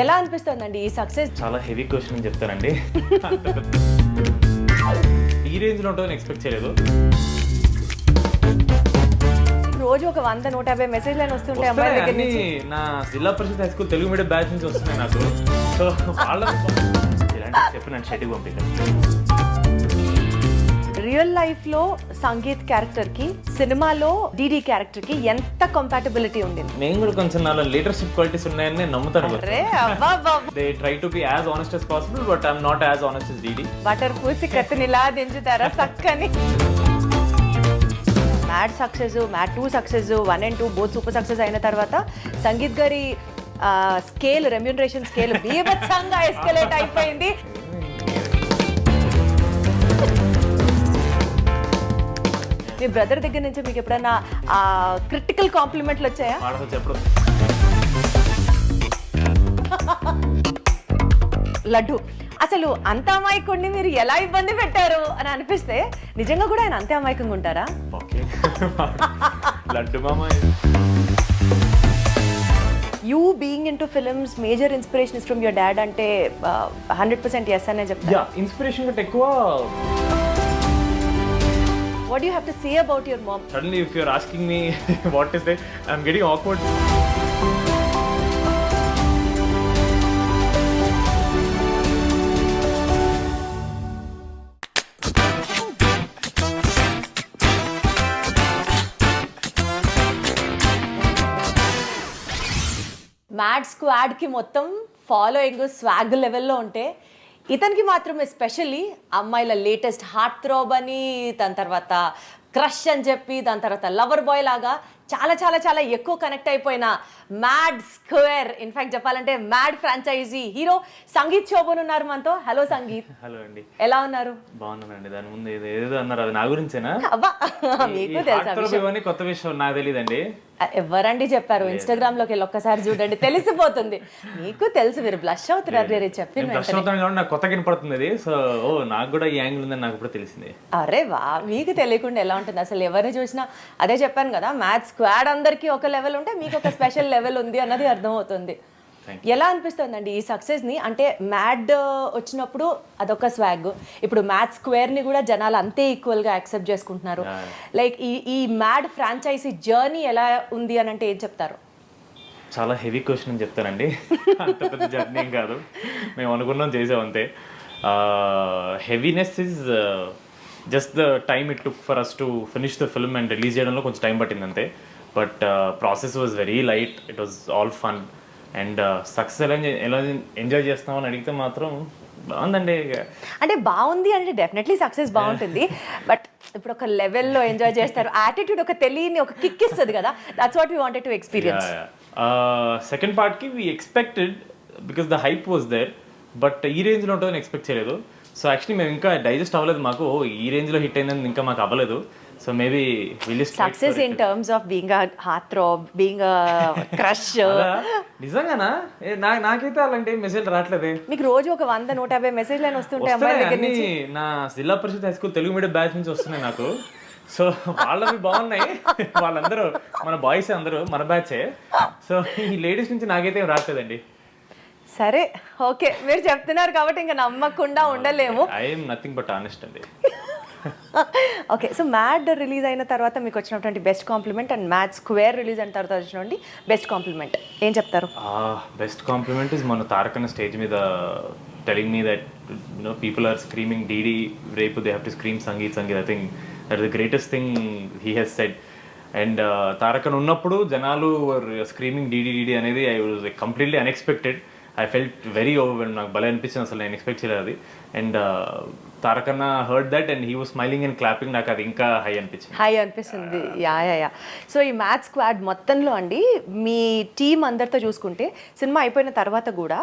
ఎలా అనిపిస్తుందండి ఈ సక్సెస్? చాలా హెవీ క్వశ్చన్ అని చెప్తానండి. ఈ రేంజ్ లో ఉంటుందని ఎక్స్పెక్ట్ చేయలేదు. రోజు ఒక 100-150 మెసేజ్లు వస్తుంటాయి అమ్మాయిల దగ్గర నుంచి. నా Zilla Parishad high school Telugu medium batch నుంచి వస్తున్నాయి నాకు. సో వాళ్ళ ఇలాంటి చెప్పి నన్ను షెడ్యూల్ పంపించాను. రియల్ లైఫ్ లో సంగీత్ క్యారెక్టర్ కి, సినిమాలో డీడీ క్యారెక్టర్ కి ఎంత కంపాటబిలిటీ ఉండింది? నేను కూడా కొంచెం నాలో లీడర్షిప్ క్వాలిటీస్ ఉన్నాయని నేను నమ్ముతాను. They try to be as honest as possible, but I'm not as honest as DD. Butter పూసి కత్తినిలా దించుతారా సక్కని? Mad success, mad 2 success, 1 and 2 both super success అయిన తర్వాత సంగీత్ గారి స్కేల్, రెమ్యూనరేషన్ స్కేల్ బీభత్సంగా ఎస్కలేట్ అయిపోయింది. మీ బ్రదర్ దగ్గర నుంచి మీకు ఎప్పుడైనా క్రిటికల్ కాంప్లిమెంట్లు వచ్చాయా? లడ్డు అసలు అంత అమాయకుడిని మీరు ఎలా ఇబ్బంది పెట్టారు అని అనిపిస్తే, నిజంగా కూడా ఆయన అంతే అమాయకంగా ఉంటారా? లడ్డు మామ. You being in to films, major inspiration from your dad అంటే 100% ఎస్ అనే చెప్తా. ఇన్స్పిరేషన్ కంటే ఎక్కువ what do you have to say about your mom? Suddenly if you're asking me what to say, I'm getting awkward. Mad squad కి మొత్తం following swag లెవెల్లో ఉంటే, ఇతనికి మాత్రం ఎస్పెషల్లీ అమ్మాయిల లేటెస్ట్ హార్ట్ థ్రోబ్ అని, దాని తర్వాత క్రష్ అని చెప్పి, దాని తర్వాత లవర్ బాయ్ లాగా చాలా చాలా చాలా ఎక్కువ కనెక్ట్ అయిపోయిన మ్యాడ్ స్క్వేర్, ఇన్ఫాక్ట్ చెప్పాలంటే Mad franchise hero Sangeeth Shobhan ఉన్నారు మనతో. హలో సంగీత్. హలో అండి. ఎలా ఉన్నారు? బాగున్నానండి. దాని ముందు ఏదో అన్నారు, అది నా గురించేనా? అబ్బా మీకు తెలుసా? కొత్త విషయం నాకు తెలియదండి. ఎవరండి చెప్పారు? ఇన్స్టాగ్రామ్ లోకి వెళ్ళి ఒక్కసారి చూడండి, తెలిసిపోతుంది. మీకు తెలుసు, మీరు బ్లష్ అవుతున్నారు చెప్పి. నాకు కొత్తగా వినపడుతుంది అది. సో నాకు కూడా ఈ యాంగిల్ ఉందని నాకు కూడా తెలిసింది. అరే వా, మీకు తెలియకుండా ఎలా ఉంటుంది అసలు? ఎవరిని చూసినా అదే చెప్పాను కదా, మ్యాథ్స్ స్క్వాడ్ అందరికి ఒక లెవెల్ ఉంటే మీకు ఒక స్పెషల్ లెవెల్ ఉంది అన్నది అర్థమవుతుంది. ఎలా అనిపిస్తుందండి ఈ సక్సెస్ ని? అంటే మ్యాడ్ వచ్చినప్పుడు అదొక స్వాగ్, ఇప్పుడు మ్యాథ్ స్క్వేర్ ని కూడా జనాలు అంతే ఈక్వల్ గా యాక్సెప్ట్ చేసుకుంటున్నారు. లైక్ ఈ మ్యాడ్ ఫ్రాంచైజీ జర్నీ ఎలా ఉంది అని అంటే ఏం చెప్తారు? చాలా హెవీ క్వశ్చన్ అని చెప్తానండి. అంత పెద్ద జర్నీ ఏం కాదు, మేము అనుకున్నాం చేసాం అంతే. Heaviness is just the time it took for us to finish the film and release చేయడంలో కొంచెం టైం పట్టింది అంతే. But process was very light, it was all fun. And success ఎలా ఎంజాయ్ చేస్తామని అడిగితే మాత్రం బాగుందండి. అంటే బాగుంది అంటే డెఫినెట్లీ సక్సెస్ బాగుంటుంది, బట్ ఇప్పుడు ఒక లెవెల్లో ఎంజాయ్ చేస్తారు. యాటిట్యూడ్ ఒక తెలియని ఒక కిక్ ఇస్తుంది కదా, that's what we wanted to experience. Second పార్ట్కి we expected because the hype was there, but ఈ రేంజ్లో ఉంటుందని ఎక్స్పెక్ట్ చేయలేదు. సో యాక్చువల్లీ మేము ఇంకా డైజెస్ట్ అవ్వలేదు, మాకు ఈ రేంజ్లో హిట్ అయిందని ఇంకా మాకు అవ్వలేదు. So maybe success in terms of being a heart throb, being a crush. నిజంగానా? నాకైతే అలాంటి మెసేజ్ రావట్లేదే. మీకు రోజు ఒక 100-150 మెసేజ్లు వస్తుంటాయి అమ్మాయిల దగ్గర నుంచి. నా Zilla Parishad high school Telugu medium batch నుంచి వస్తున్నాయి నాకు. సో వాళ్ళవి బాగున్నాయి, వాళ్ళందరూ మన బాయ్స్ అందరూ మన బ్యాచే. సో ఈ లేడీస్ నుంచి నాకైతే రావట్లేదండి. సరే ఓకే, మీరు చెప్తున్నారు కాబట్టి ఇంకా నమ్మకుండా ఉండలేము. ఐఎమ్ నథింగ్ బట్ ఆనెస్ట్ అండి. ఓకే, సో మ్యాడ్ రిలీజ్ అయిన తర్వాత మీకు వచ్చినటువంటి best compliment and mad square release అయిన తర్వాత వచ్చినటువంటి బెస్ట్ కాంప్లిమెంట్ ఏం చెప్తారు? బెస్ట్ కాంప్లిమెంట్ ఇస్ మన తారకన్న స్టేజ్ మీద telling me that people are screaming DD, రేపు they have to scream Sangeeth. I think that is the greatest thing he has said. And Tarakan ఉన్నప్పుడు జనాలు స్క్రీమింగ్ డీడీ అనేది I was completely unexpected. I felt very overwhelm. నాకు భలే అనిపించింది, అసలు నేను expect చేయలేదు అది. And Tarakanna heard that and he was smiling and clapping. నాకు అది ఇంకా హై అనిపించింది. యా. సో ఈ మ్యాథ్ స్క్వాడ్ మొత్తంలో అండి, మీ టీం అందరితో చూసుకుంటే సినిమా అయిపోయిన తర్వాత కూడా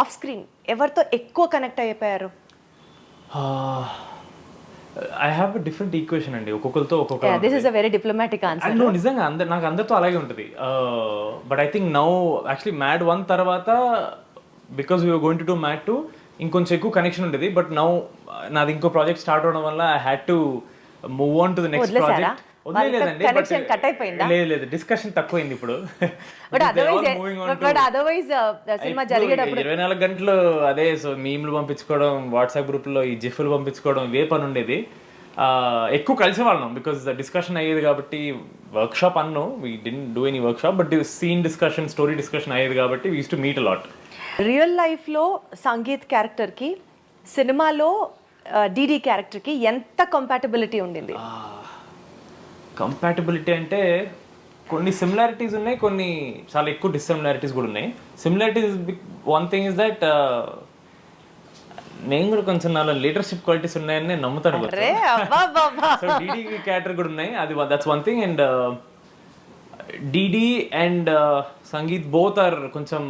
ఆఫ్ స్క్రీన్ ఎవరితో ఎక్కువ కనెక్ట్ అయిపోయారు? I have a different equation అండి, ఒక్కొక్కరితో ఒక్కొక్క. This is a very diplomatic answer. నిజంగా నాకు అందరితో అలాగే ఉంటుంది. But I think now actually Mad 1 తర్వాత because we're going to do mad 2 ఇంకొంచెం ఎక్కువ కనెక్షన్ ఉండేది. బట్ నౌ నాది ఇంకో ప్రాజెక్ట్ స్టార్ట్ అవడం వల్ల I had to move on to the next project. వదిలేదండి, కనెక్షన్ కట్ అయిపోయిందా? లేదు డిస్కషన్ తక్కువైంది ఇప్పుడు. బట్ అదర్వైజ్ సినిమా జరిగేటప్పుడు 24 గంటలు అదే, సో మీమ్లు పంపించుకోవడం, వాట్సాప్ గ్రూప్లో ఈ జిఫ్లు పంపించుకోవడం ఇవే పని ఉండేది. ఎక్కువ కలిసి వాళ్ళం బికాస్ డిస్కషన్ అయ్యేది కాబట్టి. వర్క్షాప్ అన్ను, we didn't do any workshop, but scene discussion, story discussion అయ్యేది కాబట్టి we use to meet a lot. Real లైఫ్లో సంగీత్ క్యారెక్టర్కి సినిమాలో డీడీ క్యారెక్టర్కి ఎంత కంపాటబిలిటీ ఉండింది? కంపాటబిలిటీ అంటే కొన్ని సిమిలారిటీస్ ఉన్నాయి, కొన్ని చాలా ఎక్కువ డిస్సిమిలారిటీస్ కూడా ఉన్నాయి. Similarities, one thing is that నేను కూడా కొంచెం నాలో లీడర్షిప్ క్వాలిటీస్ ఉన్నాయని నేను నమ్ముతాను. సో డీడీ క్యారెక్టర్ కూడా ఉన్నాయి, అది that's one thing. And DD and Sangeeth both are కొంచెం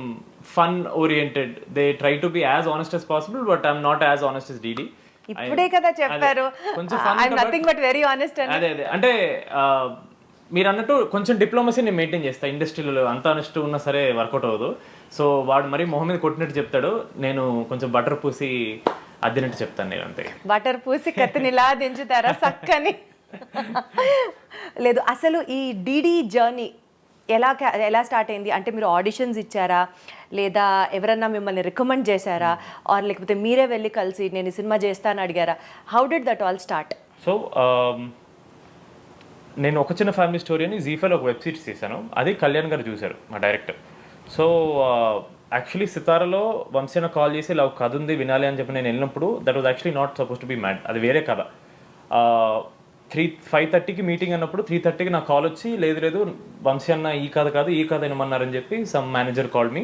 fun oriented. They try to be as honest as possible, but I'm not as honest as DD. ఇప్పుడే కదా చెప్పారు, కొంచెం నథింగ్ బట్ వెరీ ఆనెస్ట్. అదే అంటే మీరు అన్నట్టు కొంచెం డిప్లొమసీ నేను మెయింటైన్ చేస్తా. ఇండస్ట్రీలో అంత ఆనెస్ట్ ఉన్నా సరే వర్కౌట్ అవ్వదు. సో వాడు మరి మొహం మీద కొట్టినట్టు చెప్తాడు, నేను కొంచెం బటర్ పూసి అద్దినట్టు చెప్తాను. నేను అంతే. బటర్ పూసి కత్తినిలా దించుతారా సక్కని? లేదు, అసలు ఈ డీడీ జర్నీ ఎలా స్టార్ట్ అయింది? అంటే మీరు ఆడిషన్స్ ఇచ్చారా, లేదా ఎవరన్నా మిమ్మల్ని రికమెండ్ చేశారా, ఆర్ లేకపోతే మీరే వెళ్ళి కలిసి నేను ఈ సినిమా చేస్తాను అడిగారా? How did that all start? So నేను ఒక చిన్న ఫ్యామిలీ స్టోరీ అని జీఫైలో ఒక వెబ్ సిరీస్ చేశాను. అది కళ్యాణ్ గారు చూశారు, మా డైరెక్టర్. సో యాక్చువల్లీ సితారాలో వంశీన కాల్ చేసి ఇలా ఒక కథ ఉంది వినాలి అని చెప్పి నేను వెళ్ళినప్పుడు, that was actually not suppose to be mad, అది వేరే కథ. 5:30కి మీటింగ్ అన్నప్పుడు 3:30కి నాకు కాల్ వచ్చి, లేదు వంశీ అన్న ఈ కథ కాదు ఈ కథ వినమన్నారని చెప్పి some manager call me.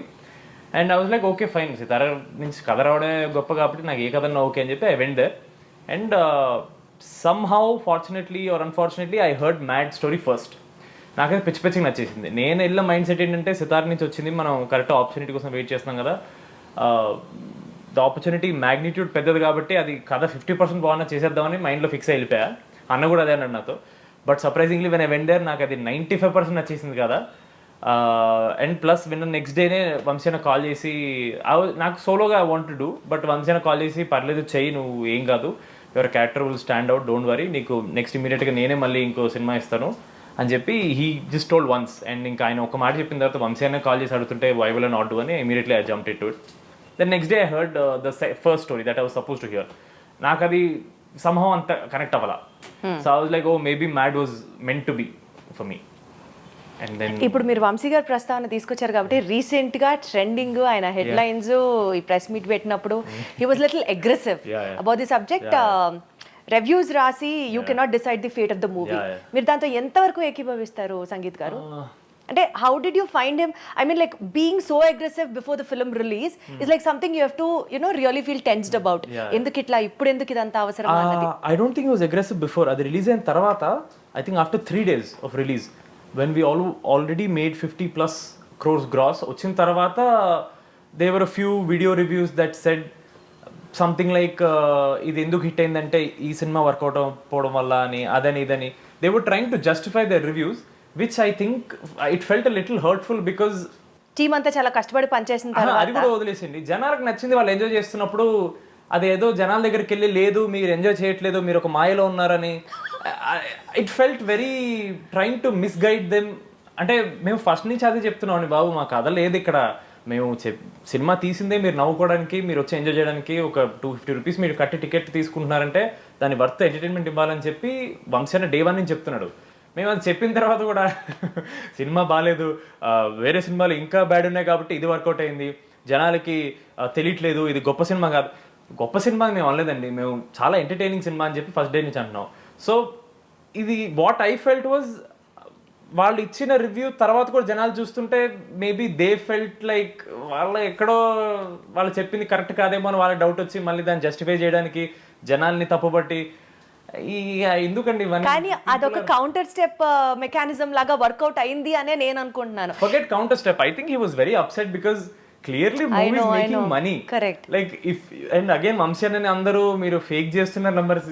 And I was like okay fine, Sithara నుంచి కథ రావడమే గొప్ప కాబట్టి నాకు ఏ కథ అన్నా ఓకే అని చెప్పి I went there. And somehow fortunately or unfortunately I heard mad story first. నాకైతే పిచ్చి నచ్చేసింది. నేను వెళ్ళిన మైండ్ సెట్ ఏంటంటే సితార్ నుంచి వచ్చింది, మనం కరెక్ట్ ఆపర్చునిటీ కోసం వెయిట్ చేస్తున్నాం కదా, ద ఆపర్చునిటీ మ్యాగ్నిట్యూడ్ పెద్దది కాబట్టి అది కథ 50% బాగున్నా చేసేద్దామని మైండ్లో ఫిక్స్ అయి వెళ్ళిపోయా. అన్న కూడా అదే అన్నాడు నాతో. But surprisingly when I went there నాకు అది 95% నచ్చేసింది కదా. అండ్ ప్లస్ విన్న నెక్స్ట్ డేనే వంశీన కాల్ చేసి, నాకు సోలోగా I want to do, but వంశీన కాల్ చేసి పర్లేదు చెయ్యి, నువ్వు ఏం కాదు, your character will stand out, don't worry, నీకు నెక్స్ట్ ఇమీడియట్గా నేనే మళ్ళీ ఇంకో సినిమా ఇస్తాను అని చెప్పి he just told once. And ఇంకా ఆయన ఒక మాట చెప్పిన తర్వాత వంశీ అనే కాల్ చేసి అడుగుతుంటే why will I not do అని immediately I jumped it to it. Then next day I heard the first story that I was suppose to hear. నాకు అది somehow అంత కనెక్ట్ అవ్వాలా. So I was like, oh maybe Mad was meant to be for me. And then ఇప్పుడు మీరు వంశీ గారి ప్రస్తావన తీసుకొచ్చారు కాబట్టి రీసెంట్గా ట్రెండింగ్ ఆయన హెడ్లైన్స్ ఈ ప్రెస్ మీట్ పెట్టినప్పుడు he was little aggressive about the subject. Reviews రాసి you cannot decide the fate of the movie. మీరు దాంతో ఎంతవరకు ఏకీభవిస్తారు సంగీత్ గారు? అంటే how did you find him? I mean like being so aggressive before the film release is like something you have to really feel tensed about. ఎందుకు ఇట్లా, ఇప్పుడు ఎందుకు ఇదంతా అవసరం అన్నది. I don't think he was aggressive before. అది release అయిన తర్వాత I think after 3 days of release when we already made 50+ crores gross, వచ్చిన తర్వాత there were a few video reviews that said something like ఇది ఎందుకు హిట్ అయిందంటే ఈ cinema work out పోవడం వల్ల అని, అదని ఇదని. they were trying to justify their reviews, which I think it felt a little hurtful because team అంతా చాలా కష్టపడి పనిచేసిన తర్వాత అది కూడా వదిలేసింది. జనాలకు నచ్చింది, వాళ్ళు ఎంజాయ్ చేస్తున్నప్పుడు అదేదో జనాల దగ్గరికి వెళ్ళి లేదు మీరు ఎంజాయ్ చేయట్లేదు, మీరు ఒక మాయలో ఉన్నారని, it felt very trying to misguide them. అంటే మేము ఫస్ట్ నుంచి అదే చెప్తున్నాం అండి బాబు, మా కథ లేదు ఇక్కడ, మేము సినిమా తీసిందే మీరు నవ్వుకోవడానికి, మీరు వచ్చి ఎంజాయ్ చేయడానికి. ఒక 250 రూపీస్ మీరు కట్టి టికెట్ తీసుకుంటున్నారంటే దాని వర్త్ ఎంటర్టైన్మెంట్ ఇవ్వాలని చెప్పి వంశీ డే 1 నుంచి చెప్తున్నాడు. మేము అది చెప్పిన తర్వాత కూడా సినిమా బాగాలేదు, వేరే సినిమాలు ఇంకా బ్యాడ్ ఉన్నాయి కాబట్టి ఇది వర్కౌట్ అయింది, జనాలకి తెలియట్లేదు, ఇది గొప్ప సినిమా కాదు. గొప్ప సినిమా మేము అనలేదండి, మేము చాలా ఎంటర్టైనింగ్ సినిమా అని చెప్పి ఫస్ట్ డే నుంచి అంటున్నాం. సో ఇది వాట్ ఐ ఫెల్ట్ వాజ్, వాళ్ళు ఇచ్చిన రివ్యూ తర్వాత కూడా జనాలు చూస్తుంటే మేబీ దే ఫెల్ట్ లైక్ ఎక్కడో వాళ్ళు చెప్పింది కరెక్ట్ కాదేమో అని వాళ్ళకి డౌట్ వచ్చి మళ్ళీ దాన్ని జస్టిఫై చేయడానికి జనాల్ని తప్పుబట్టి ఎందుకండి. కానీ అదొక కౌంటర్ స్టెప్ మెకానిజం లాగా వర్కౌట్ అయింది అనే నేను అనుకుంటున్నాను. Forget counter step, I think he was very upset because clearly movie is making money. Correct. Like if and again Vamshi అని అందరూ మీరు ఫేక్ చేస్తున్నారు నంబర్స్,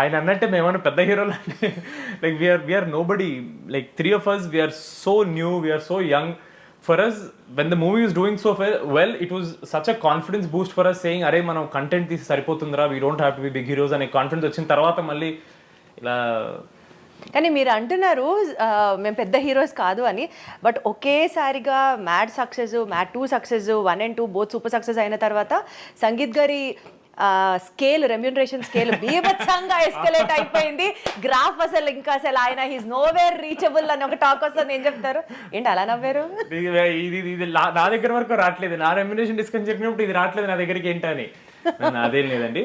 ఆయన అన్నట్టే మేమన్నా పెద్ద హీరోలు అంటే like we're nobody. Like 3 of us, we're so new, we're so young. For us, when the movie is doing so well, it was such a confidence boost for us, saying అరే మనం content తీసి సరిపోతుందిరా, we don't have to be big heroes అనే confidence వచ్చిన తర్వాత మళ్ళీ ఇలా కానీ మీరు అంటున్నారు మేము పెద్ద హీరోస్ కాదు అని, బట్ ఒకేసారిగా mad success, mad 2 success, 1 and 2 both super success అయిన తర్వాత సంగీత్ గారి స్కేల్, రెమ్యూనరేషన్ స్కేల్ బీభత్సంగా ఎస్కలేట్ అయిపోయింది. గ్రాఫ్ అసలు ఇంకా అసలు ఆయన హీస్ నోవేర్ రీచబుల్ అని ఒక టాక్ వస్తుంది. ఏం చెప్తారు? ఏంటి అలా నవ్వారు? ఇది నా దగ్గర వరకు రావట్లేదు. నా రెమ్యూనరేషన్ డిస్కస్ చెప్పినప్పుడు ఇది రావట్లేదు నా దగ్గరికి ఏంటని. అదేం లేదండి.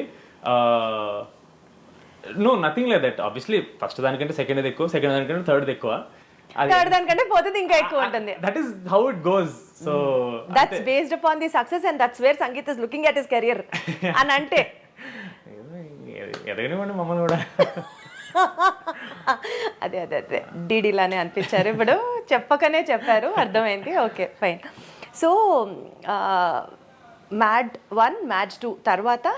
No, nothing like that. Obviously first దానికంటే సెకండ్ ఎక్కువ, సెకండ్ దానికంటే థర్డ్ ఎక్కువ, థర్డ్ దానికంటే పోతుంది ఇంకా ఎక్కువ ఉంటుంది. That is how it goes. So that's based upon the success and that's where Sangeeth is looking at his career అని అంటే ఎదగనివ్వండి మమ్మల్ని కూడా. అదే అదే అదే డీడీలానే అనిపించారు. ఇప్పుడు చెప్పకనే చెప్పారు, అర్థమైంది. Okay, fine. So Mad 1, Mad 2 తర్వాత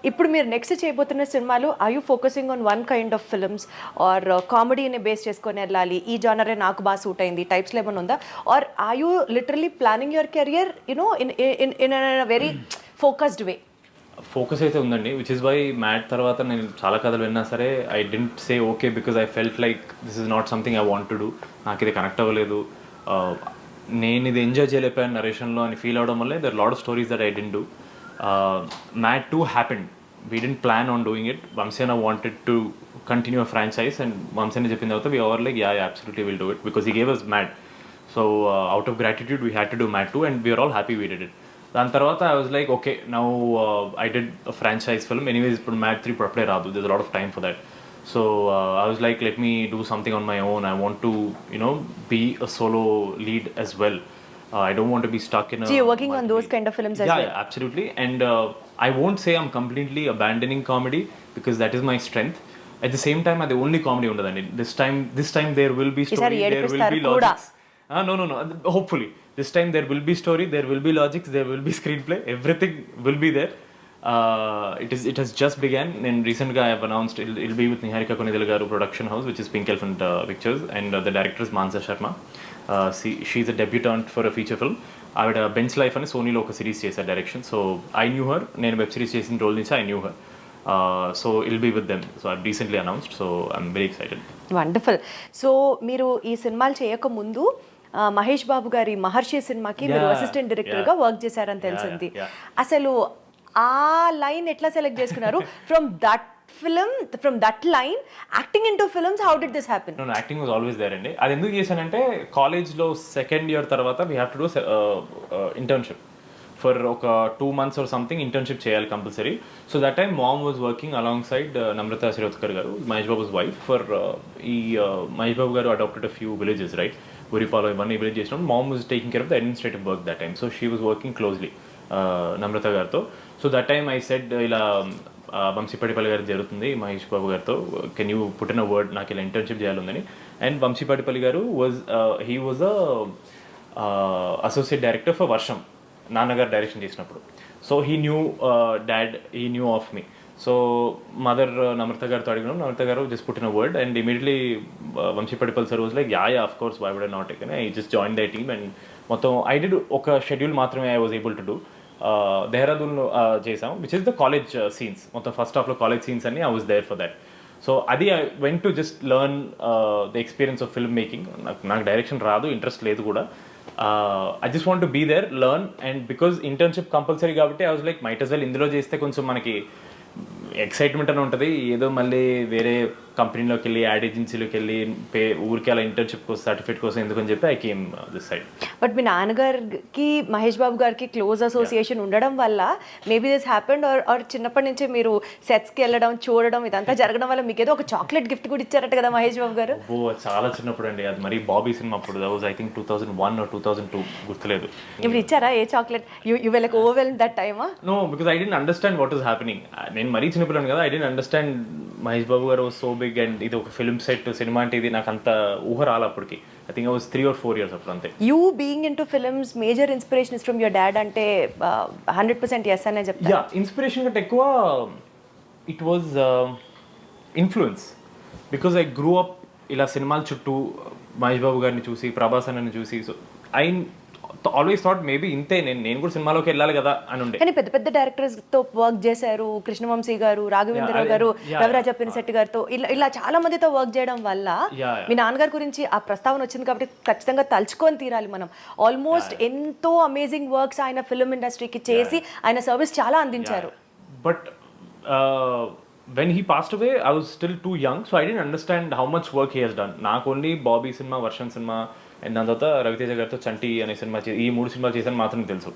ఇప్పుడు మీరు నెక్స్ట్ చేయబోతున్న సినిమాలు, are you focusing on one kind of films or కామెడీని బేస్ చేసుకొని వెళ్ళాలి, ఈ జానరే నాకు బాగా సూట్ అయింది టైప్స్లో ఏమైనా ఉందా? Or are you literally planning your career you know in very focused way? Focus అయితే ఉందండి, విచ్ ఇస్ వై మ్యాడ్ తర్వాత నేను చాలా కథలు విన్నా సరే I didn't say okay, because I felt like this is not something I want to do. నాకు ఇది కనెక్ట్ అవ్వలేదు, నేను ఇది ఎంజాయ్ చేయలేకపోయాను నరేషన్లో అని ఫీల్ అవడం వల్లే there lot of stories that I didn't do. Mad 2 happened. We didn't plan on doing it. Vamsena wanted to continue a franchise and Vamsena చెప్పింది తర్వాత we were like yeah absolutely we'll do it because he gave us Mad. So out of gratitude we had to do Mad 2 and we were all happy we did it. దాని తర్వాత I was like okay now I did a franchise film anyways ఇప్పుడు Mad 3 ఇప్పుడు అప్పుడే రాదు, there's a lot of time for that. So I was like let me do something on my own. I want to be a solo lead as well. I don't want to be stuck in a... So you're working on those kind of films as well? Yeah, absolutely. And I won't say I'm completely abandoning comedy because that is my strength. At the same time, the only comedy ఉండదండి. This time there will be story, there will be logics. No. Hopefully. This time there will be story, there will be logics, there will be screenplay. Everything will be there. It has just begun. And recently I have announced it'll be with Niharika Konidil garu production house, which is Pink Elephant Pictures, and the director is Mansa Sharma. She's a debutant for a feature film. ఆవిడ bench life అని సోనీలో ఒక series చేశారు direction. So I knew her, నేను web series చేసిన role నుంచి I knew her. So I'll be with them. So I recently announced. So I'm very excited. Wonderful. So మీరు ఈ సినిమాలు చేయక ముందు మహేష్ బాబు గారి మహర్షి సినిమాకి మీరు అసిస్టెంట్ డైరెక్టర్గా వర్క్ చేశారని తెలిసింది. అసలు ఆ లైన్ ఎట్లా సెలెక్ట్ చేసుకున్నారు? From that film, from that line acting into films, how did this happen? No, acting was always there అండి. అది ఎందుకు చేశానంటే కాలేజ్లో సెకండ్ ఇయర్ తర్వాత we have to do internship for ఒక 2 months or something. ఇంటర్న్షిప్ చేయాలి compulsory. So that time mom was working alongside Namrata Shirodkar garu, Mahesh Babu's wife. For ఈ Mahesh Babu garu adopted a few villages right, ఉరిపాలో ఇవన్నీ విలేజ్ చేసినప్పుడు mom was taking care of the administrative work that time. So she was working closely Namrata గారితో. So that time I said ఇలా వంశీపడిపల్లి గారు జరుగుతుంది మహేష్ బాబు గారితో, can you put in a word, నాకు ఇలా internship చేయాలని. And Vamshi Paidipally garu he was associate director for Varsham, నాన్నగారు direction చేసినప్పుడు. So he knew dad, he knew of me. So mother Namrata గారితో అడిగినాం, Namrata garu just put in a word and immediately Vamshi Paidipally sir was like ya of course why would I not take. I just join the team and మొత్తం I did ఒక schedule మాత్రమే I was able to do. దేహ్రాదూన్లో చేసాం, which is the college scenes. మొత్తం first హాఫ్లో college scenes అన్ని I was there for that. So అది I went to just learn the experience of film making. నాకు direction రాదు, interest లేదు కూడా. I just want to be there, learn. And because internship compulsory కాబట్టి I was like might as well ఇందులో చేస్తే కొంచెం మనకి ఎక్సైట్మెంట్ అని ఉంటుంది. ఏదో మళ్ళీ వేరే కంపెనీలోకి వెళ్ళి యాడ్ ఏజెన్సీలోకి వెళ్ళి ఊరికి అలా ఇంటర్న్షిప్ కోసం సర్టిఫికేట్ కోసం ఎందుకని చెప్పి I came this side. But మీ నాన్నగారికి మహేష్ బాబు గారికి క్లోజ్ అసోసియేషన్ ఉండడం వల్ల మేబీ దిస్ హ్యాపెండ్ ఆర్ చిన్నప్పటి నుంచి మీరు సెట్స్కి వెళ్ళడం చూడడం ఇదంతా జరగడం వల్ల మీకు ఏదో ఒక చాక్లెట్ గిఫ్ట్ కూడా ఇచ్చారట కదా మహేష్ బాబు గారు? చాలా చిన్నప్పుడు అండి, అది మరి బాబీ సినిమా అప్పుడు. That was I think 2001 or 2002, గుర్తులేదు. ఇప్పుడు ఇచ్చారా a chocolate? You were like overwhelmed that time? No, because I didn't understand what is happening. నేను మరీ చిన్నపిల్లాను కదా, I didn't understand Mahesh Babu గారు సో బిగ్ అండ్ ఇది ఒక ఫిల్మ్ సెట్ సినిమా అంటే ఇది నాకు అంత ఊహ రాలి అప్పటికి. I think I was 3 or 4 years అప్పుడు అంతే. You being in to films major inspiration from your dad అంటే 100% ఎస్ అనే చెప్తాను. యా, ఇన్స్పిరేషన్ కంటే ఎక్కువ it was influence. Because I grew up ఇలా సినిమాల చుట్టూ మహేష్ బాబు గారిని చూసి, ప్రభాస్ అన్నని చూసి. సో ఆల్వేస్ థాట్ మేబీ ఇంతే, నేను కూడా సినిమాలోకి వెళ్ళాలి కదా అని ఉండే. కానీ పెద్ద పెద్ద డైరెక్టర్స్ తో వర్క్ చేశారు, కృష్ణవంశీ గారు, రాఘవేంద్రరావు గారు, రవిరాజ పినిశెట్టి గారితో, ఇలా చాలా మందితో వర్క్ చేయడం వల్ల మీ నాన్నగారి గురించి ఆ ప్రస్తావన వచ్చింది కాబట్టి ఖచ్చితంగా తలుచుకొని తీరాలి మనం. ఆల్మోస్ట్ ఎంతో అమేజింగ్ వర్క్స్ ఆయన ఫిల్మ్ ఇండస్ట్రీకి చేసి ఆయన సర్వీస్ చాలా అందించారు. But when he passed away, I was still too young, so I didn't understand how much work he has done. నాకు ఓన్లీ బాబీ సినిమా, వర్షం సినిమా, అండ్ దాని తర్వాత రవితేజ గారితో చంటి అనే సినిమా, ఈ 3 సినిమాలు చేశాను మాత్రమే తెలుసు.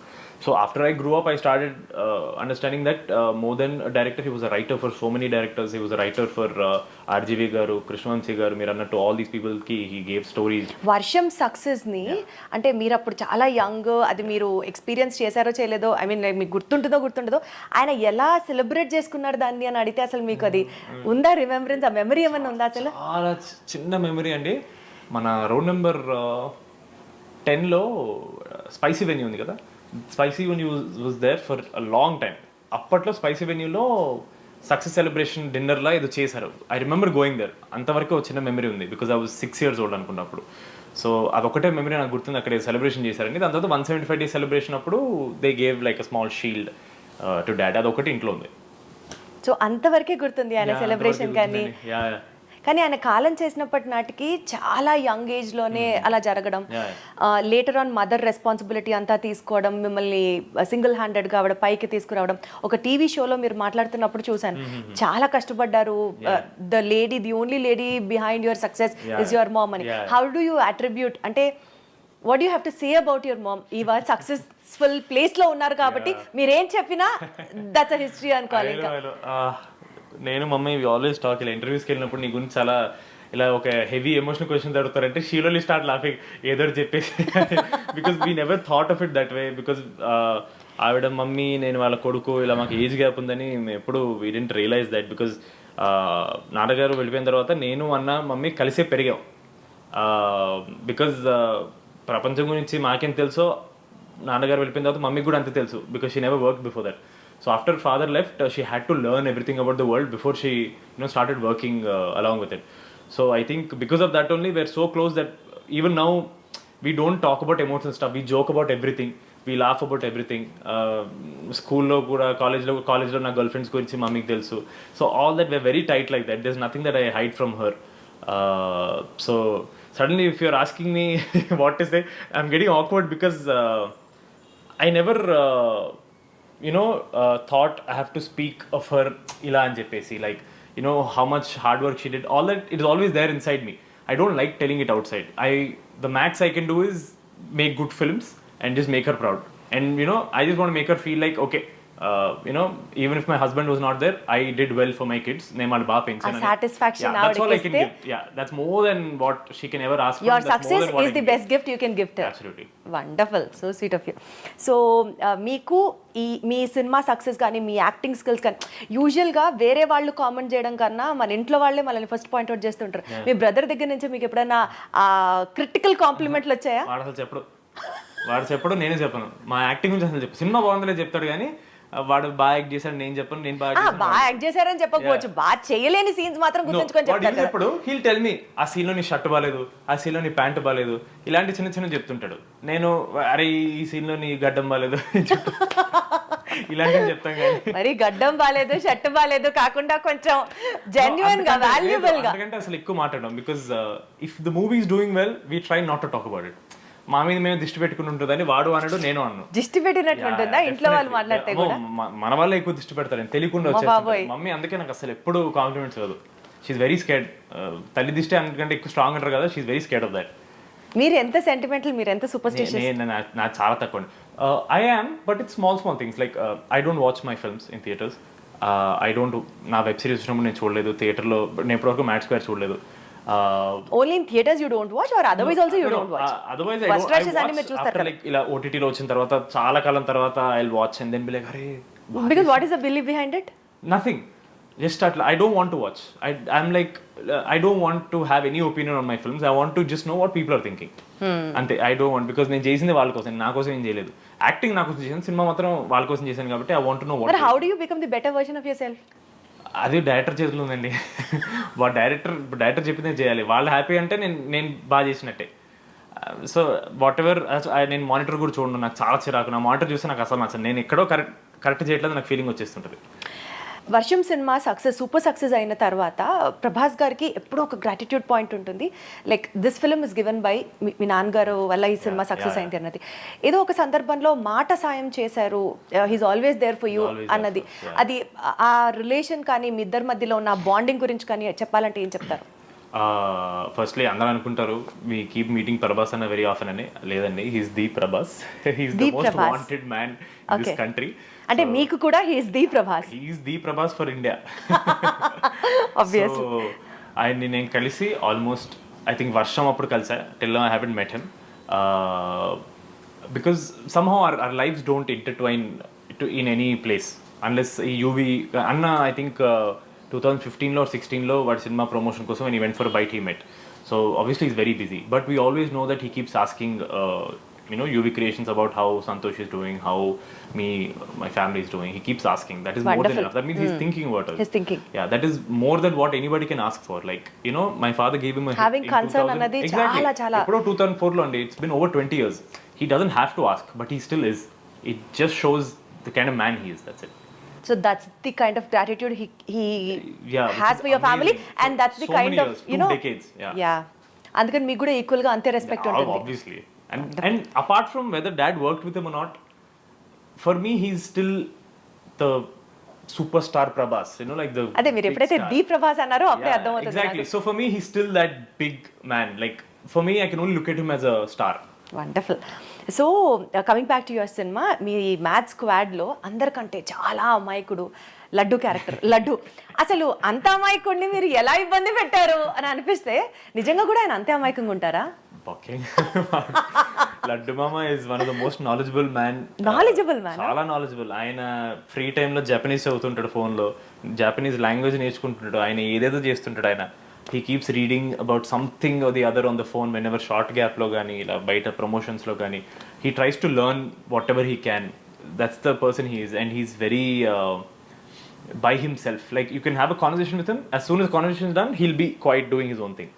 So after I grew up, I started understanding that more than director, he was a writer for so many directors. He was a writer for RGV గారు, కృష్ణవంశీ గారు, మీరు అన్నట్టు ఆల్ దీస్ పీపుల్కి హీ గేవ్ స్టోరీస్. వర్షం సక్సెస్ని అంటే మీరు అప్పుడు చాలా యంగ్, అది మీరు ఎక్స్పీరియన్స్ చేశారో చేయలేదో, ఐ మీన్ మీకు గుర్తుంటుందో ఆయన ఎలా సెలబ్రేట్ చేసుకున్నారు దాన్ని అని అడిగితే అసలు మీకు అది ఉందా రిమెంబరెన్స్, ఆ మెమరీ ఏమన్నా ఉందా? అసలు చాలా చిన్న మెమరీ అండి. మన రోడ్ నెంబర్ 10లో స్పైసీ వెన్యూ ఉంది కదా, spicy venue was there for a long time. అప్పట్లో స్పైసీ వెన్యూలో సక్సెస్ సెలబ్రేషన్ డిన్నర్లా ఏదో చేశారు. I remember going there. అంతవరకు ఒక చిన్న మెమరీ ఉంది, because I was 6 years old అనుకున్నప్పుడు. సో అదొకటే మెమరీ నాకు గుర్తుంది, అక్కడ సెలబ్రేషన్ చేశారండి. దాని తర్వాత 175 days సెలబ్రేషన్ అప్పుడు they gave like a small shield to dad. అదొకటి ఇంట్లో ఉంది. సో అంతవరకే గుర్తుంది ఆయన సెలబ్రేషన్. కానీ ఆయన కాలం చేసినప్పటి నాటికి చాలా యంగ్ ఏజ్లోనే అలా జరగడం, లేటర్ ఆన్ మదర్ రెస్పాన్సిబిలిటీ అంతా తీసుకోవడం, మిమ్మల్ని సింగిల్ హ్యాండెడ్గా ఆవిడ పైకి తీసుకురావడం. ఒక టీవీ షోలో మీరు మాట్లాడుతున్నప్పుడు చూశాను, చాలా కష్టపడ్డారు. The only lady behind your success is your mom అని. హౌ డూ యూ అట్రిబ్యూట్, అంటే what you have to say about your mom? ఇవాళ సక్సెస్ఫుల్ ప్లేస్లో ఉన్నారు కాబట్టి మీరేం చెప్పినా దట్స్ అ హిస్టరీ అనుకోవాలి. నేను మమ్మీ ఆల్వేస్ టాక్, ఇలా ఇంటర్వ్యూస్కి వెళ్ళినప్పుడు నీ గురించి చాలా ఇలా ఒక హెవీ ఎమోషనల్ క్వశ్చన్స్ అడుగుతారంటే షీ విల్ స్టార్ట్ లాఫింగ్ ఏదో చెప్పేసి, because we never thought of it that way. Because ఆవిడ మమ్మీ, నేను వాళ్ళ కొడుకు, ఇలా మాకు ఏజ్ గ్యాప్ ఉందని మేము ఎప్పుడు we didn't realise that. Because నాన్నగారు వెళ్ళిపోయిన తర్వాత నేను అన్న మమ్మీ కలిసే పెరిగాం. బికాజ్ ప్రపంచం గురించి మాకేం తెలుసో నాన్నగారు వెళ్ళిపోయిన తర్వాత మమ్మీకి కూడా అంతే తెలుసు, because she never work before that. So after father left, she had to learn everything about the world before she, started working along with it. So I think because of that only we're so close that even now we don't talk about emotional stuff. We joke about everything. We laugh about everything. School lo kuda, college lo na girlfriends gurinchi mummiki telusu. So all that, we're very tight like that. There's nothing that I hide from her. So suddenly if you're asking me what to say, I'm getting awkward because I never thought I have to speak of her ila and jeppesi, like how much hard work she did. All that, it is always there inside me. I don't like telling it outside. The max I can do is make good films and just make her proud. And I just want to make her feel like, okay, even if my husband was not there, I did well for my kids. Satisfaction. That's all I can give. Yeah, that's more than what she can ever ask for. Your success is the best gift you can give her. Absolutely. Wonderful. So sweet of you. So మీకు మీ cinema success కానీ మీ acting skills కానీ యూజువల్గా వేరే వాళ్ళు comment చేయడం కన్నా మన ఇంట్లో వాళ్ళే మనల్ని ఫస్ట్ పాయింట్అవుట్ చేస్తుంటారు. మీ బ్రదర్ దగ్గర నుంచి మీకు ఎప్పుడైనా క్రిటికల్ కాంప్లిమెంట్లు వచ్చాయా? వాడు చెప్పడు, నేనే చెప్పను. మా యాక్టింగ్ గురించి అసలు చెప్పు. సినిమా బాగుందలే చెప్తాడు కానీ వాడు బాగా యాక్ట్ చేశాడు నేను చెప్పను. నేను బాగా యాక్ట్ చేశారని చెప్పకపోవచ్చు, బాగా చేయలేని సీన్స్ మాత్రం గుర్తుంచుకొని చెప్తాడు. ఇప్పుడు హీల్ టెల్ మీ, ఆ సీన్ లో నీ షర్ట్ బాలేదు, ఆ సీన్ లో నీ ప్యాంట్ బాలేదు, ఇలాంటి చిన్న చిన్న చెప్తుంటాడు. నేను అరే ఈ సీన్ లో నీ గడ్డం బాలేదు ఇలాంటివి చెప్తాం కానీ మరి గడ్డం బాలేదు, షర్ట్ బాలేదు కాకుండా కొంచెం జెన్యూన్ గా, వాల్యుబుల్ గా, అంతకంటే అసలు ఎక్కువ మాట్లాడడం. Because if the movie is doing well, we try not to talk about it. మా మీద మేము దిష్టి పెట్టుకుని ఉంటుందని వాడు అన్నాడు, నేను అన్నాను. దిష్టి పెట్టినట్టు ఉంటుందా ఇంట్లో వాళ్ళు మాట్లాడితే కూడా? మన వాళ్ళే ఎక్కువ దిష్టి పెడతారు, తెలియకుండా వచ్చేసి మమ్మీ. అందుకే నాకు అసలు ఎప్పుడు కాంప్లిమెంట్స్ కాదు. She's very scared. తల్లి దిష్టి అందుకంటే ఎక్కువ స్ట్రాంగ్ అంటారు కదా, she's very scared of that. మీరు ఎంత సెంటిమెంటల్, మీరు ఎంత సూపర్స్టిషియస్? నాకు చాలా తక్కువ. I am, but it's small things. Like I don't watch my films in theatres. I don't, నా వెబ్ సిరీస్ వచ్చినప్పుడు నేను చూడలేదు థియేటర్లో. నేను ఇప్పటివరకు మ్యాడ్ స్క్వేర్ చూడలేదు. Only in theaters you don't watch, or otherwise also you don't watch? Otherwise I watch after, like ఇలా OTT లో వచ్చిన తర్వాత చాలా కాలం తర్వాత I'll watch and then be like, అరే. Because what is the belief behind it? Nothing. Just start. I don't want to watch. I'm like, I don't want to have any opinion on my films. I want to just know what people are thinking. అంతే. I don't want, because నేను చేసింది వాళ్ళ కోసం, నా కోసం ఏం చేయలేదు. Acting నా కోసం చేశాను, సినిమా మాత్రం వాళ్ళ కోసం చేశాను కాబట్టి I want to know what. But how do you become the better version of yourself? అది డైరెక్టర్ చేతిలో ఉందండి. డైరెక్టర్ చెప్పిందే చేయాలి. వాళ్ళు హ్యాపీ అంటే నేను బాగా చేసినట్టే. సో వాట్ ఎవర్ నేను మానిటర్ కూడా చూడను, నాకు చాలా చిరాకు. నా మానిటర్ చూస్తే నాకు అసలు నచ్చదు. నేను ఎక్కడో కరెక్ట్ చేయట్లేదు నాకు ఫీలింగ్ వచ్చేస్తుంటుంది. వర్షం సినిమా సూపర్ సక్సెస్ అయిన తర్వాత ప్రభాస్ గారికి ఎప్పుడూ ఒక గ్రాటిట్యూడ్ పాయింట్ ఉంటుంది. Like this film is given by మీ నాన్నగారు వల్ల ఈ సినిమా సక్సెస్ అయింది అన్నది. ఏదో ఒక సందర్భంలో మాట సాయం చేశారు, he's always there for you అన్నది. అది ఆ రిలేషన్ కానీ మీ ఇద్దరి మధ్యలో ఉన్న బాండింగ్ గురించి కానీ చెప్పాలంటే ఏం చెప్తారు? ఫస్ట్లీ అందరూ అనుకుంటారు మీ కీప్ మీటింగ్ ప్రభాస్ అన్న వెరీ ఆఫెన్ అని. లేదండి, he's the Prabhas. He's the most wanted man in this country. అంటే మీకు కూడా he's the Prabhas. He's the Prabhas for India. Obviously. So ఆయన్ని నేను కలిసి ఆల్మోస్ట్ ఐ థింక్ వర్షం అప్పుడు కలిసా. Till now I haven't met him because somehow our lives don't intertwine in any place unless ఈ UV అన్న ఐ థింక్ 2015లో 16లో వాడి సినిమా ప్రమోషన్ కోసం when he went for a bite he met. So obviously he's very busy, but we always know that he keeps asking UV creations about how Santosh is doing, how my family is doing. He keeps asking. That is more than enough. That means he's thinking about us. He's thinking. Yeah, that is more than what anybody can ask for. Like, my father gave him a having concern anadi chala eppudo 2004 lo andi. It's been over 20 years. He doesn't have to ask, but he still is. It just shows the kind of man he is. That's it. So that's the kind of gratitude he has for your family, and that's the kind of years, 2 decades. Yeah. అందుకని మీకు కూడా equal గా అంతే respect ఉంటుంది. Obviously. And apart from whether dad worked with him or not, for me he's still the superstar Prabhas, like the అదే మీరు ఎప్పుడైతే the Prabhas అన్నారో అప్పుడే అర్థం అవుతుంది. Exactly. So for me he's still that big man. Like for me I can only look at him as a star. Wonderful. So coming back to your cinema, మీ maths స్క్వాడ్లో అందరికంటే చాలా అమాయకుడు లడ్డు క్యారెక్టర్. లడ్డు అసలు అంత అమాయకుడిని మీరు ఎలా ఇబ్బంది పెట్టారు అని అనిపిస్తే నిజంగా కూడా ఆయన అంతే అమాయకంగా ఉంటారా? లడ్డు మామ is one of the most knowledgeable man. చాలా నాలెడ్జబుల్. ఆయన ఫ్రీ టైంలో జపనీస్ చదువుతుంటాడు, ఫోన్లో జపనీస్ లాంగ్వేజ్ నేర్చుకుంటుంటాడు, ఆయన ఏదేదో చేస్తుంటాడు. ఆయన he keeps reading about something or the other on the phone whenever short gap lo gaani ila baita promotions lo gaani he tries to learn whatever he can. That's the person he is, and he's very by himself. Like you can have a conversation with him, as soon as the conversation is done he'll be quiet doing his own thing.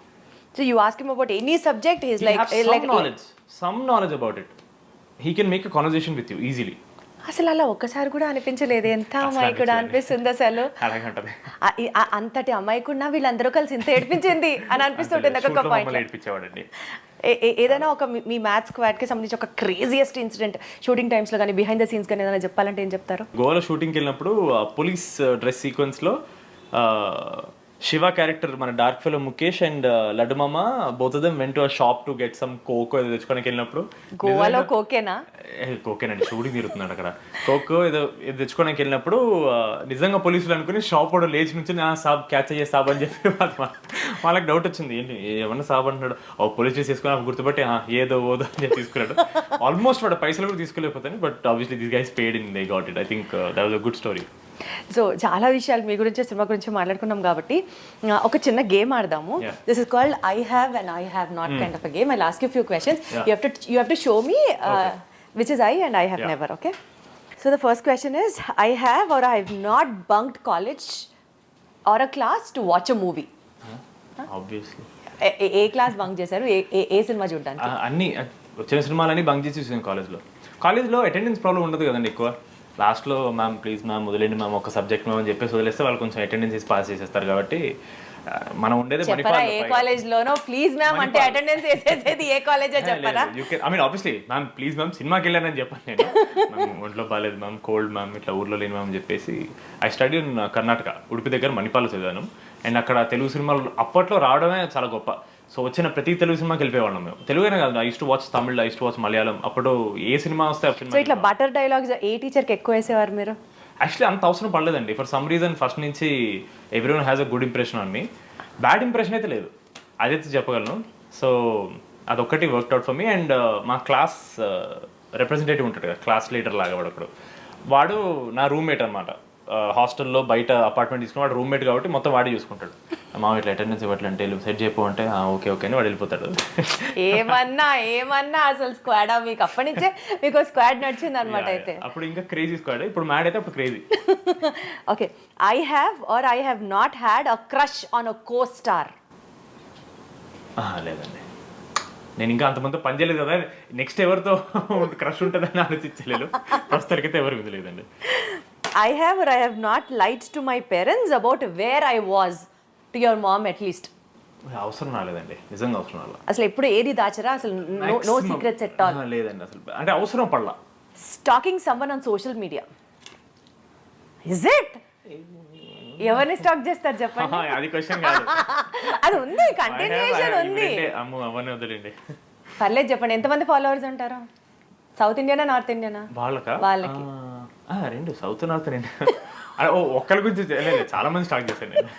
So you ask him about any subject, he's like some knowledge about it. He can make a conversation with you easily. అసలు అలా ఒక్కసారి కూడా అనిపించలేదు ఎంత అమాయకుడు అనిపిస్తుంది అసలు? అంతటి అమాయకుడినా వీళ్ళందరూ కలిసి ఇంత ఏడిపించింది అని అనిపిస్తుంటుంది ఒక్కొక్క పాయింట్. ఏదైనా ఒక మీ మ్యాథ్స్ స్క్వాడ్కి సంబంధించి ఒక క్రేజియస్ట్ ఇన్సిడెంట్ షూటింగ్ టైమ్స్లో కానీ బిహైండ్ ద సీన్స్ కానీ ఏదైనా చెప్పాలంటే ఏం చెప్తారు? గోవాలో షూటింగ్కి వెళ్ళినప్పుడు పోలీస్ డ్రెస్ సీక్వెన్స్లో శివ క్యారెక్టర్ మన dark fellow Mukesh and Laddu మామ both of them went to a shop to get some cocoa ఏదో తెచ్చుకోడానికి వెళ్ళినప్పుడు. గోవాలో కోకేనా? కోకేనండి, షూటింగ్ తిరుగుతున్నాడు అక్కడ. కోకో ఏదో తెచ్చుకోవడానికి వెళ్ళినప్పుడు నిజంగా పోలీసులు అనుకుని షాప్ కూడా లేచి నుంచి సాబ్ క్యాచ్ అయ్యే సాబ్ అని చెప్పి వాళ్ళకి డౌట్ వచ్చింది, ఏంటి ఏమన్నా సాబ్ అంటున్నాడు. పోలీస్ చేసి తీసుకుని గుర్తుపట్టి ఏదో ఓదో అని చెప్పి తీసుకున్నాడు. ఆల్మోస్ట్ వాడు పైసలు కూడా తీసుకోలేకపోతాను, but obviously this guys paid in, they got it. I think that was a good story. So చాలా విషయాలు మీ గురించి సినిమా గురించి మాట్లాడుకున్నాం కాబట్టి ఒక చిన్న గేమ్ ఆడదాము. This is called I have and I have not kind of a game. I will ask you few questions. You have to show me which is I and I have never. Okay, so the first question is I have or I have not bunked college or a class to watch a movie. Obviously. A class bunk చేశారు? ఏ cinema చూడడానికి? అన్ని వచ్చిన సినిమాలన్నీ bunk చేసి చూసాను. కాలేజ్లో attendance problem ఉండదు కదండి ఎక్కువ. లాస్ట్లో మ్యామ్ ప్లీజ్ మ్యామ్ వదిలేండి మ్యామ్ ఒక సబ్జెక్ట్ మ్యామ్ అని చెప్పేసి వదిలేస్తే వాళ్ళు కొంచెం అటెండెన్స్ పాస్ చేసేస్తారు. కాబట్టి మనం ఉండేది ఏ కాలేజ్ లోనో ప్లీజ్ మ్యామ్ అంటే అటెండెన్స్ వేసేది ఏ కాలేజ్ చెప్పారా? I mean obviously ma'am please ma'am సినిమాకి వెళ్ళానని చెప్పాను నేను. ఒంట్లో బాగాలేదు మ్యామ్, కోల్డ్ మ్యామ్, ఇట్లా ఊర్లో లేని మ్యామ్ అని చెప్పేసి. I study in Karnataka, Udupi దగ్గర మణిపాల్లో చదివాను. అండ్ అక్కడ తెలుగు సినిమాలు అప్పట్లో రావడమే చాలా గొప్ప. సో వచ్చిన ప్రతి తెలుగు సినిమాకి వెళ్ళిపోయేవాళ్ళం మేము. తెలుగునే కాదు, I use to watch Tamil, I use to watch Malayalam. అప్పుడు ఏ సినిమా వస్తే ఆ సినిమా. సో ఇట్లా బటర్ డైలాగ్స్ ఏ టీచర్కి ఎక్కువ వేసేవారు మీరు? యాక్చువల్లీ అంత అవసరం పడలేదండి. ఫర్ సమ్ రీజన్ ఫస్ట్ నుంచి everyone has a good impression on me. Bad impression అయితే లేదు, అదైతే చెప్పగలను. సో అదొక్కటి worked out for me. And మా క్లాస్ రిప్రజెంటేటివ్ ఉంటాడు కదా, క్లాస్ లీడర్ లాగా వాడు. వాడు నా రూమ్మేట్ అనమాట. హాస్టల్లో బయట అపార్ట్మెంట్ తీసుకుని వాడు రూమ్మేట్ కాబట్టి మొత్తం వాడే చూసుకుంటాడు. మా ఇట్లా అటెండెన్స్ ఇవ్వట్లంటే సెట్ చేయపో అంటే ఓకే ఓకే అని వాడు వెళ్ళిపోతాడు. ఏమన్నా అసలు స్క్వాడా మీకు? అప్పటి నుంచే మీకు స్క్వాడ్ నడిచింది అనమాట. అయితే అప్పుడు ఇంకా క్రేజీ స్క్వాడ్, ఇప్పుడు మ్యాడ్ అయితే అప్పుడు crazy. Okay, I have or I have not had a crush on a costar. లేదండి. నేను ఇంకా అంతమంది పని చేయలేదు కదా, నెక్స్ట్ ఎవరితో క్రష్ ఉంటుందని ఆలోచించలేదు. ప్రస్తుతానికైతే ఎవరు మీద లేదండి. I have or I have not lied to my parents about where I was to your mom at least. అవసరం రాలేదండి, నిజంగా అవసరం రాలేదు. అసలు ఎప్పుడు ఏది దాచరా అసలు? No secrets at all? లేదండి అసలు, అంటే అవసరం పడలా. Stalking someone on social media, is it? ఎవరిని స్టాక్ చేస్తారు చెప్పండి? అది క్వశ్చన్ కాదు. అది ఉంది, కంటిన్యూషన్ ఉంది. అమ్ము అవన్నీ వదిలేండి. పర్లేదు చెప్పండి, ఎంతమంది ఫాలోవర్స్ ఉంటారు? South Indiana north Indiana? వాళ్ళకి రెండు, సౌత్ నార్త్ రెండు. ఒక్కరి గురించి చాలా మంది స్టాక్ చేశాను నేను.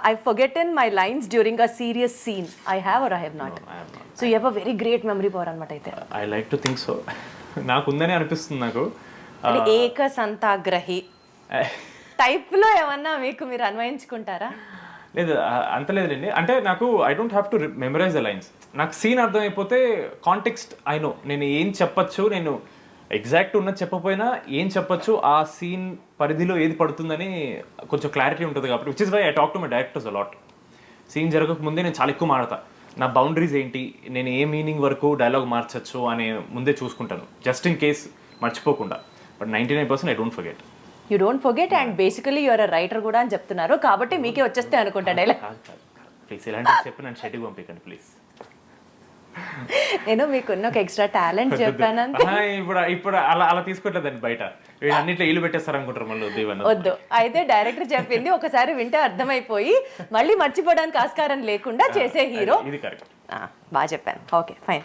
I've forgotten my lines during a serious scene. I have or I have not? No, I have not. So you have a very great memory power అన్నమాట అయితే. I like to think so. నాకు ఉందని అనిపిస్తుంది నాకు. ఏక సంతాగ్రహి టైప్లో ఏమన్నా మీకు మీరు అన్వయించుకుంటారా? లేదు అంత లేదండి, అంటే నాకు I don't have to memorise the lines. నాకు సీన్ అర్థమైపోతే కాంటెక్స్ట్ ఐ నో, నేను ఏం చెప్పచ్చు, నేను ఎగ్జాక్ట్ ఉన్నది చెప్పపోయినా ఏం చెప్పచ్చు, ఆ సీన్ పరిధిలో ఏది పడుతుందని కొంచెం క్లారిటీ ఉంటుంది కాబట్టి, which is why I talk to my directors a lot. Scene జరగక ముందే నేను చాలా ఎక్కువ మాడతా, నా బౌండరీస్ ఏంటి, నేను ఏ మీనింగ్ వరకు డైలాగ్ మార్చచ్చు అనే ముందే చూసుకుంటాను, జస్ట్ ఇన్ కేస్ మర్చిపోకుండా. But 99% I don't forget. You don't forget and basically you're a writer కూడా అని చెప్తున్నారు కాబట్టి మీకే వచ్చేస్తే అనుకుంటా డైలాగ్. ప్లీజ్ ఇలాంటివి చెప్పి నన్ను షెడ్యూల్ పంపించండి ప్లీజ్. నేను మీకున్న ఒక ఎక్స్ట్రా టాలెంట్ చెప్పాను. ఇప్పుడు అలా తీసుకోవట్లేదండి, బయట వీళ్ళు అన్నిట్లో ఇల్లు పెట్టేస్తారు అనుకుంటారు మళ్ళీ. వద్దు, అయితే డైరెక్టర్ చెప్పింది ఒకసారి వింటే అర్థమైపోయి మళ్ళీ మర్చిపోవడానికి ఆస్కారం లేకుండా చేసే హీరో. ఇది కరెక్ట్, బాగా చెప్పాను. Okay fine.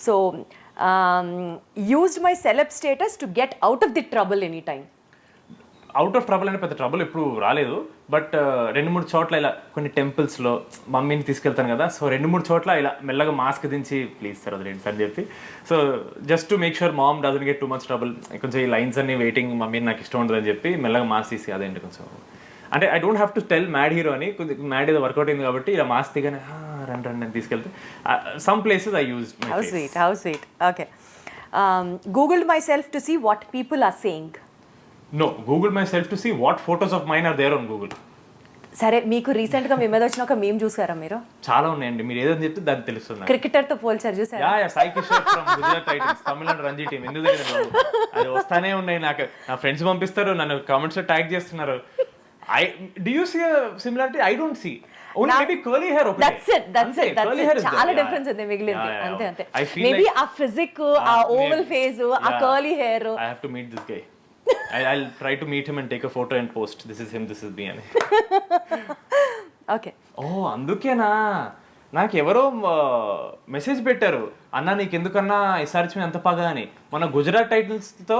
So used my celeb status to get out of the trouble any time. Out of trouble అనే పెద్ద ట్రబుల్ ఎప్పుడు రాలేదు, బట్ 2-3 చోట్ల ఇలా కొన్ని టెంపుల్స్లో మమ్మీని తీసుకెళ్తాను కదా, సో 2-3 చోట్ల ఇలా మెల్లగా మాస్క్ దించి ప్లీజ్ సార్ వదిలేండి సార్ అని చెప్పి, so just to make sure mom doesn't get too much trouble, కొంచెం ఈ లైన్స్ అన్ని వెయిటింగ్ మమ్మీని నాకు ఇష్టం ఉండదని చెప్పి మెల్లగా మాస్క్ తీసి అదేంటి కొంచెం, అంటే I don't have to tell mad hero అని, కొంచెం మ్యాడ్ ఏదో వర్కౌట్ అయింది కాబట్టి ఇలా మాస్క్ దిగానే రండి రండి అని తీసుకెళ్తే some places I use. How sweet. Okay. Googled myself to see what people are saying. No, Google myself to see what photos of mine are there on Google. సరే, మీకు recent గా మీ మీద వచ్చిన ఒక మీమ్ చూసారా మీరు? చాలా ఉన్నాయండి, మీరు ఏదని చెప్తే దాన్ని తెలుస్తుంది. క్రికెటర్ తో పోల్చారు చూసారా? Sai Kishore from Gujarat Titans, Tamil Nadu Ranji team. ఎందుకు అది వస్తానే ఉన్నాయి, నాకు నా ఫ్రెండ్స్ పంపిస్తారు, నన్ను కామెంట్స్ లో ట్యాగ్ చేస్తున్నారు. Do you see a similarity? I don't see. Only maybe curly hair ఒకటే. That's it. చాలా డిఫరెన్స్ ఉంది మిగిలింది. అంతే. మేబీ ఆ ఫిజిక్, ఆ ఓవల్ ఫేస్, ఆ curly hair. I have to meet this guy. I'll try to meet him and take a photo and post. This is him, this is me అని. Okay. అందుకేనా నాకు ఎవరో మెసేజ్ పెట్టారు, అన్న నీకు ఎందుకన్నా SRH మీద అంత పగా అని. మన గుజరాత్ టైటన్స్ తో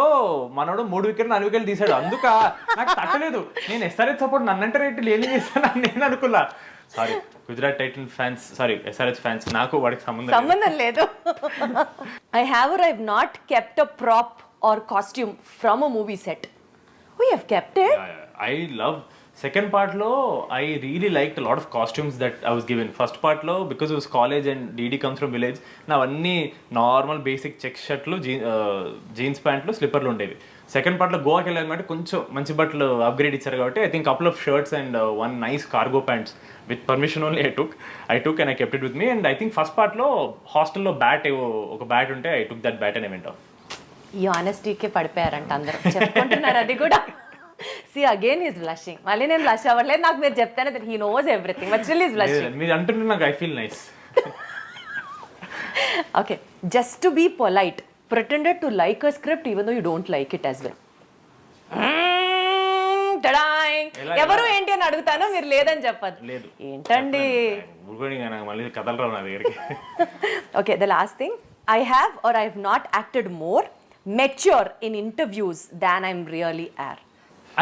మనోడు 3 వికెట్లు 4 వికెట్లు తీసాడు, అందుక నాకు తట్టలేదు. నేను SRH సపోర్ట్ నన్నంటే రేట్లు ఏం చేస్తాను నేను అనుకున్నా. Sorry Gujarat Titan fans, sorry SRH fans, నాకు వాడికి సంబంధం లేదు. I have or I have not kept a prop or costume from a movie set. We have kept it. I love second part lo I really liked a lot of costumes that I was given. First part lo because it was college and DD comes from village, na anni normal basic check shirt lu jeans pant lu slipper lu undevi. Second part lo Goa ki వెళ్ళాలంటే కొంచెం మంచి బట్టలు upgrade ఇచ్చారు కాబట్టి I think couple of shirts and one nice cargo pants with permission only I took and I kept it with me. And I think first part lo hostel lo bat ఒక bat ఉంటే I took that bat and I went off. ఈ ఆనెస్టీకే పడిపోయారంట అందరూ చెప్పుకుంటున్నారు. అది కూడా see again is blushing. మళ్ళీ నేను blush అవ్వట్లేదు, నాకు మీరు చెప్తానే that he knows everything but still is blushing. మీరు అంటుంటే నాకు I feel nice. Okay. Just to be polite pretended to like a script even though you don't like it as well. ఎవరు ఏంటి అని అడుగుతాను, మీరు లేదని చెప్పదు. లేదు ఏంటండి మళ్ళీ కథలు రావు నా దగ్గరికి. Okay, the last thing, I have or I have not acted more mature in interviews than I'm really are.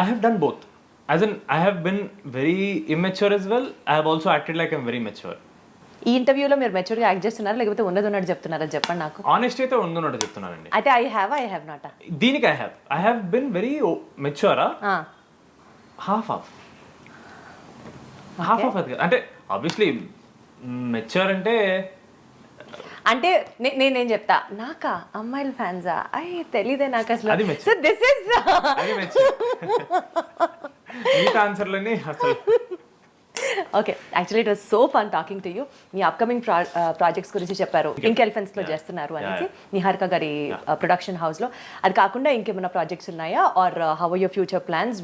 I have done both. As in, I have been very immature as well. I have also acted like I'm very mature. ఈ ఇంటర్వ్యూలో మీరు mature గా act చేస్తున్నారా లేకపోతే ఉన్నది ఉన్నట్టు చెప్తున్నారా చెప్పండి నాకు. ఆనెస్ట్ అయితే ఉన్నట్టు చెప్తున్నానండి. అయితే I have not. దీనికి I have been very mature. half అంటే ఆబ్వియస్లీ మెచ్యూర్ అంటే నేనేం చెప్తా, నాకా అమ్మాయిల ఫ్యాన్సా అయ్యి తెలీదే నాకు అసలు. సో దిస్ ఇస్ ఆన్సర్లని అసలు okay, actually it was so fun talking to you. Me upcoming projects గురించి చెప్పారు, పింక్ ఎలిఫెంట్స్లో చేస్తున్నారు అనేసి నిహారిక గారి ప్రొడక్షన్ హౌస్లో. అది కాకుండా ఇంకేమైనా ప్రాజెక్ట్స్ ఉన్నాయా, or how are your future plans,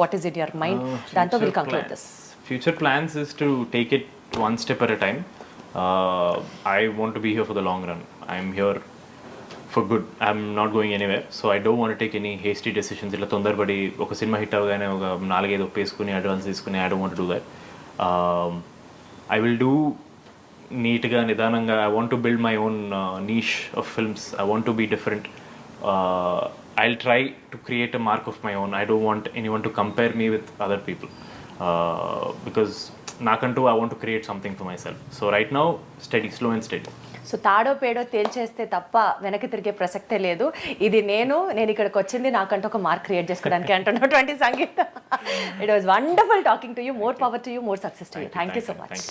what is it your mind? దాంతో will conclude this. Future plans is to take it one step at a time. I want to be here for the long run. I'm here for good. I'm not going anywhere. So I don't want to take any hasty decisions. ఇలా తొందరపడి ఒక cinema hit అవగానే ఒక 4-5 ఒప్పేసుకుని advance తీసుకుని I don't want to do that. I will do నీట్గా నిదానంగా. I want to build my own niche of films. I want to be different. I'll try to create a mark of my own. I don't want anyone to compare me with other people. Because nakantu I want to create something for myself. So right now steady, slow and steady. So తాడో పేడో తేల్చేస్తే తప్ప వెనక్కి తిరిగే ప్రసక్తే లేదు. ఇది నేను ఇక్కడికి వచ్చింది నాకంటూ ఒక మార్క్ క్రియేట్ చేసుకోవడానికి అంటున్నటువంటి Sangeetha. It was wonderful talking to you. More power to you, more success to you. Thank you so much.